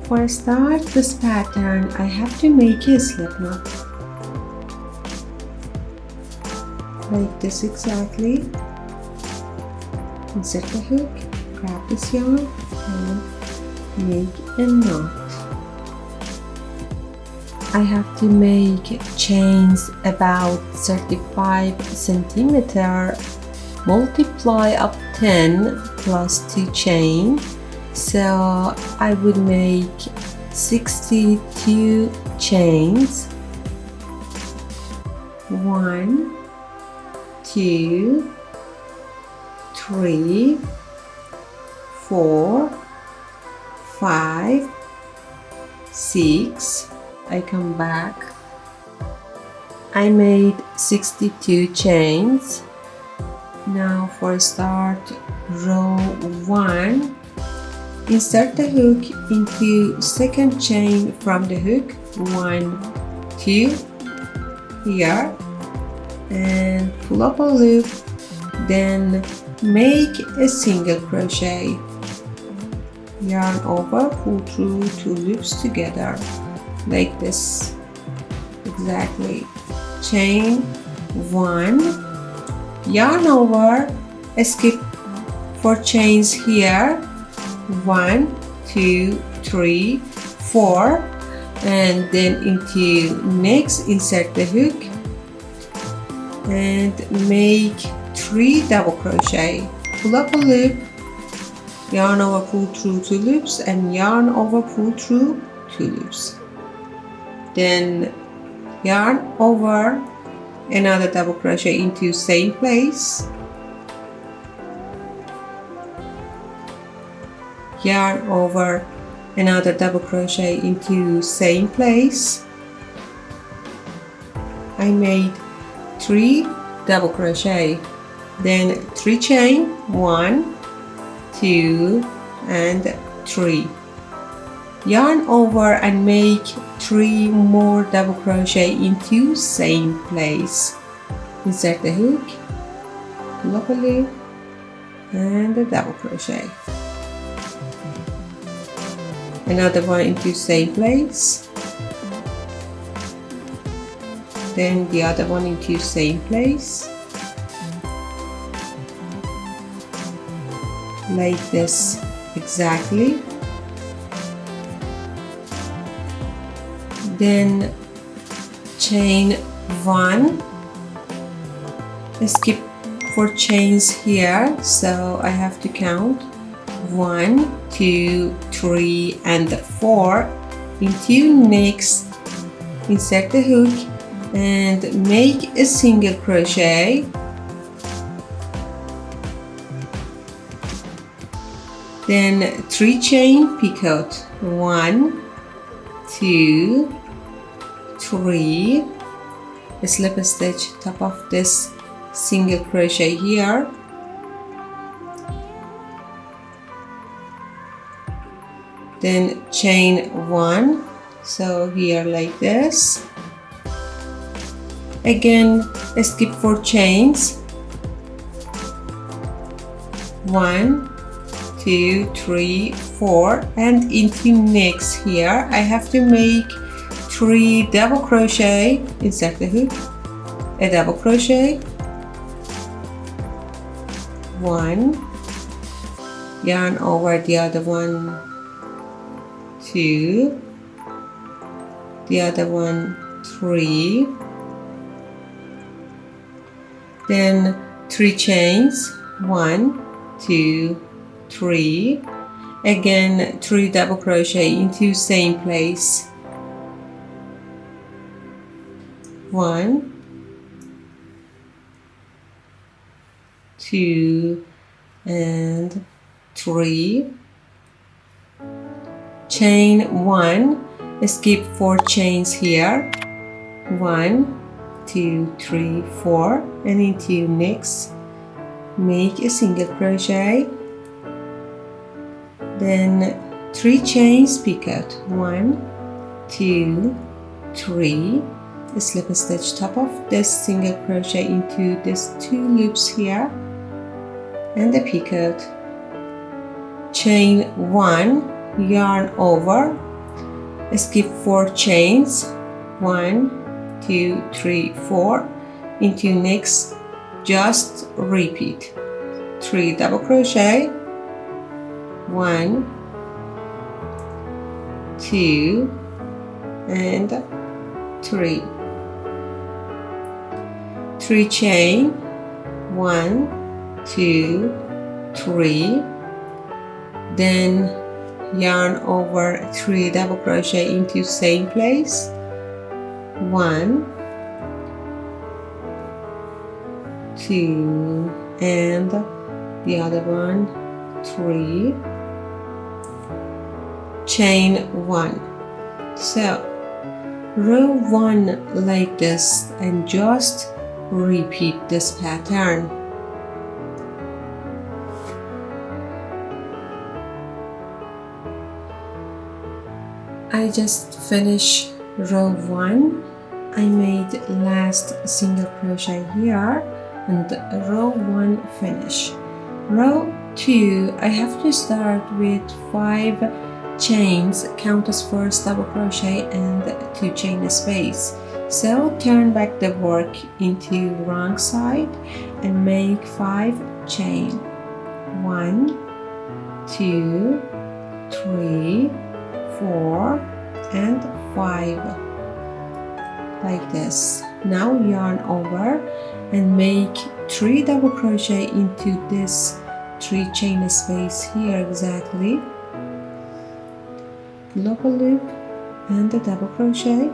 For start this pattern, I have to make a slip knot. Like this exactly. Insert the hook, grab this yarn and make a knot. I have to make chains about 35 centimeter, multiply up 10 plus 2 chain, so I would make 62 chains. 1, 2, 3, 4, 5, 6. I come back. I made 62 chains. Now for start row 1, insert the hook into second chain from the hook, 1, 2 here, and pull up a loop, then make a single crochet, yarn over, pull through 2 loops together like this exactly, chain 1, yarn over, skip 4 chains here, 1, 2, 3, 4, and then into next insert the hook and make 3 double crochet, pull up a loop, yarn over, pull through 2 loops, and yarn over, pull through 2 loops, then yarn over, another double crochet into same place, yarn over, another double crochet into same place. I made 3 double crochet, then 3 chain, 1, 2, and 3, yarn over and make 3 more double crochet into same place, insert the hook, pull up a loop, and a double crochet, another one into same place, then the other one into same place, like this exactly. Then chain 1, skip 4 chains here, so I have to count 1, 2, 3, and 4 into next, insert the hook and make a single crochet, then 3 chain picot, 1, 2, 3, slip stitch top of this single crochet here, then chain 1, so here like this, again skip 4 chains, 1, 2, 3, 4, and into next here I have to make 3 double crochet, insert the hook, a double crochet, 1, yarn over the other one, 2, the other one, 3, then 3 chains, 1, 2, 3, again 3 double crochet into same place, 1, 2, and 3, chain 1, skip 4 chains here, 1, 2, 3, 4, and into next make a single crochet, then 3 chains picot, 1, 2, 3, slip stitch top of this single crochet into these 2 loops here and the picot, chain 1, yarn over, skip 4 chains, 1 2 3 4. Into next, just repeat 3 double crochet, 1 2 and 3 chain, 1 2 3, then yarn over 3 double crochet into same place, 1 2 and the other one, 3, chain 1. So row 1 like this and just repeat this pattern. I just finished row 1. I made last single crochet here and row 1 finish. Row 2 I have to start with 5 chains, count as first double crochet and 2 chain space. So turn back the work into wrong side and make 5 chain, 1 2 3 4 and 5 like this. Now yarn over and make 3 double crochet into this 3 chain space here exactly, pull up a loop and a double crochet.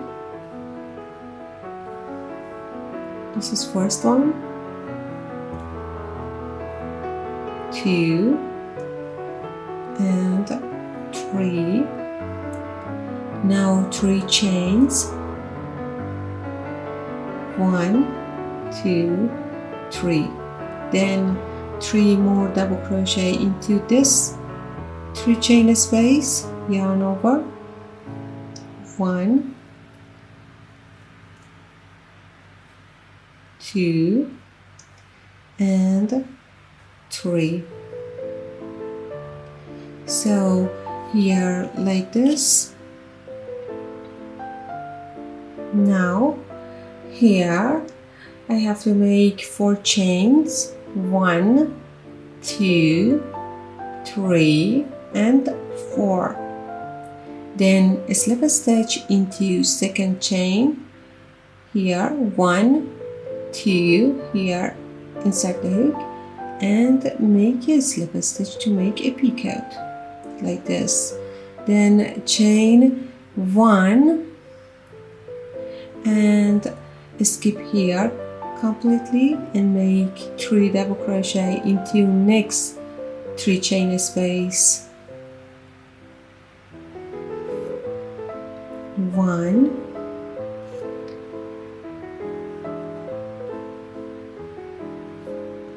This is first one, 2 and 3. Now 3 chains, 1 2 3, then 3 more double crochet into this 3 chain space, yarn over, 1 2 and 3. So here like this. Now here I have to make 4 chains, 1 2 3 and 4. Then slip a stitch into second chain here, 1 2 here, insert the hook and make a slip a stitch to make a peacoat like this. Then chain 1 and skip here completely and make 3 double crochet into next 3 chain space, 1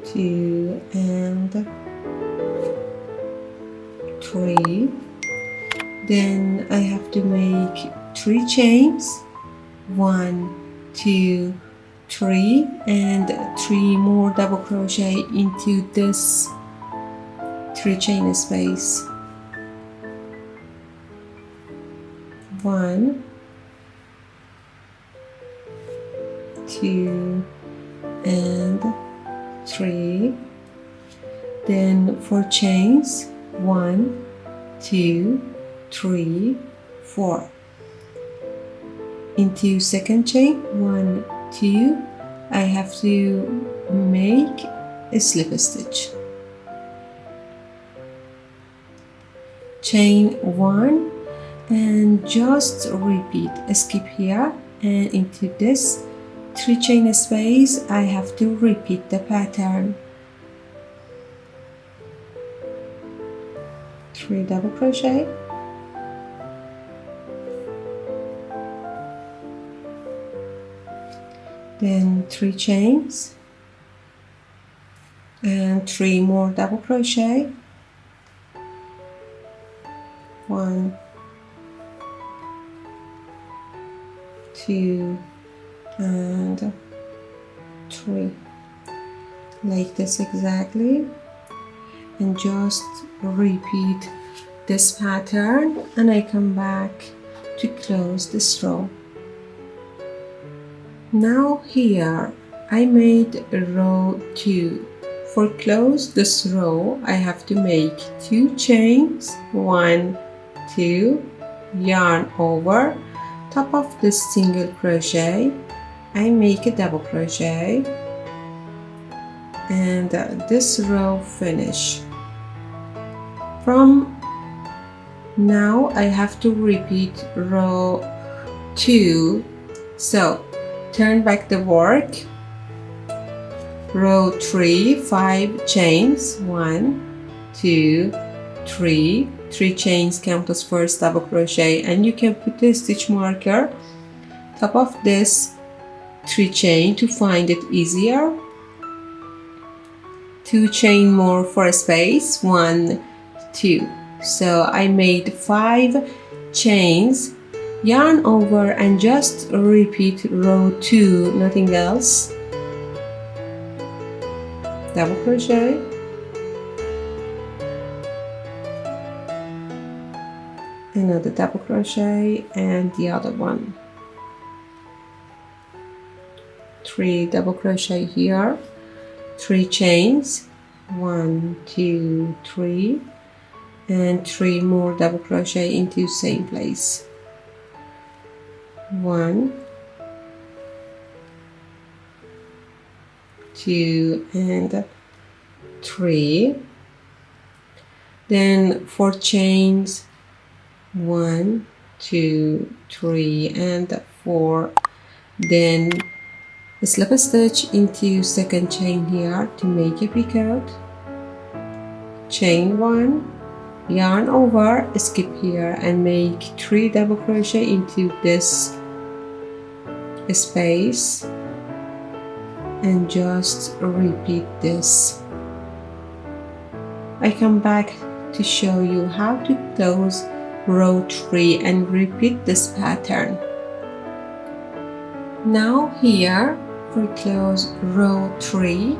2 and 3. Then I have to make 3 chains, 1 2 3 and 3 more double crochet into this 3 chain space, 1 2 and 3. Then 4 chains, 1 2 3 4 into second chain, 1 2. I have to make a slip stitch, chain 1 and just repeat, skip here and into this 3 chain space I have to repeat the pattern, 3 double crochet, then 3 chains and 3 more double crochet, 1 2 and 3 like this exactly, and just repeat this pattern and I come back to close this row. Now here I made row 2. For close this row I have to make 2 chains, 1, 2, yarn over, top of this single crochet I make a double crochet, and this row finish. From now I have to repeat row 2, so turn back the work, row 3, 5 chains, 1, 2, 3, 3 chains count as first double crochet, and you can put a stitch marker top of this 3 chain to find it easier. 2 chain more for a space, 1, 2. So I made 5 chains, yarn over and just repeat row 2, nothing else. Double crochet, another double crochet, and the other one. 3 double crochet here, 3 chains, 1, 2, 3, and 3 more double crochet into same place. 1, 2, and 3. Then 4 chains, 1, 2, 3, and 4. Then slip a stitch into second chain here to make a picot. Chain 1, yarn over, skip here and make 3 double crochet into this space, and just repeat this. I come back to show you how to close row 3 and repeat this pattern. Now here for close row 3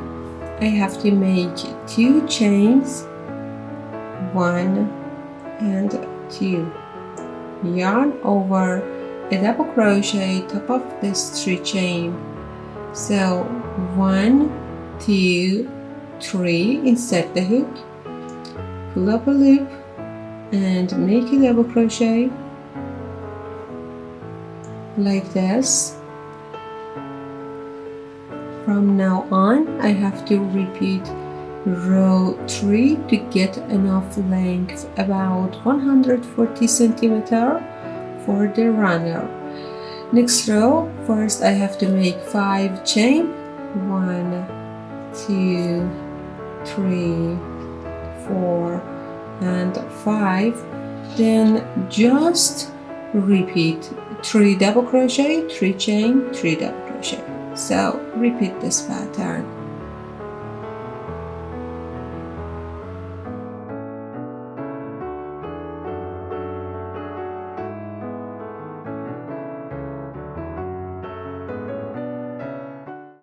I have to make 2 chains, 1 and 2, yarn over, a double crochet top of this 3 chain. So 1, 2, 3, insert the hook, pull up a loop and make a double crochet like this. From now on I have to repeat row 3 to get enough length, about 140 centimeter for the runner. Next row, first I have to make 5 chain, 1, 2, 3, 4 and 5. Then just repeat 3 double crochet, 3 chain, 3 double crochet. So repeat this pattern.